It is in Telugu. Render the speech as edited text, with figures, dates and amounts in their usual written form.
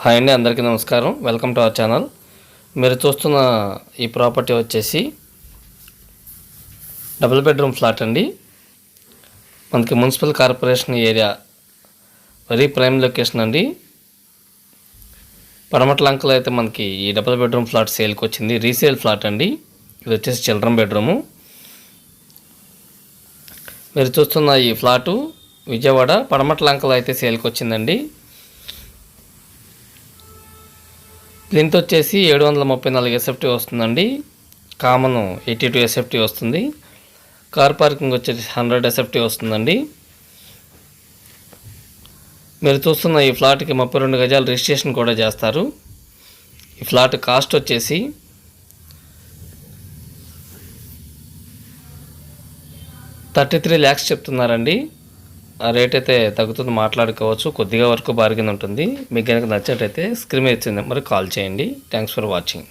హాయ్ అండి, అందరికీ నమస్కారం. Welcome to our channel. మీరు చూస్తున్న ఈ ప్రాపర్టీ వచ్చేసి డబుల్ బెడ్రూమ్ ఫ్లాట్ అండి. మనకి municipal corporation area, very prime location అండి. పడమట్లంకలో అయితే మనకి ఈ డబుల్ బెడ్రూమ్ ఫ్లాట్ సేల్కి వచ్చింది. రీసేల్ ఫ్లాట్ అండి. ఇది వచ్చేసి చిల్డ్రన్ బెడ్రూము. మీరు చూస్తున్న ఈ ఫ్లాటు విజయవాడ పడమట్లంకలో అయితే సేల్కి వచ్చిందండి. ప్లింత్ వచ్చేసి 734 SFT వస్తుందండి. కామన్ 82 SFT వస్తుంది. కార్ పార్కింగ్ వచ్చేసి 100 SFT వస్తుందండి. మీరు చూస్తున్న ఈ ఫ్లాట్కి 32 గజాలు రిజిస్ట్రేషన్ కూడా చేస్తారు. ఈ ఫ్లాట్ కాస్ట్ వచ్చేసి 33 lakhs చెప్తున్నారండి. ఆ రేట్ అయితే తగ్గుతుంది, మాట్లాడుకోవచ్చు. కొద్దిగా వరకు బార్గెన్ ఉంటుంది. మీకు కనుక నచ్చినట్టయితే స్క్రీన్ మీద ఇచ్చిన నెంబర్కి కాల్ చేయండి. Thanks for watching.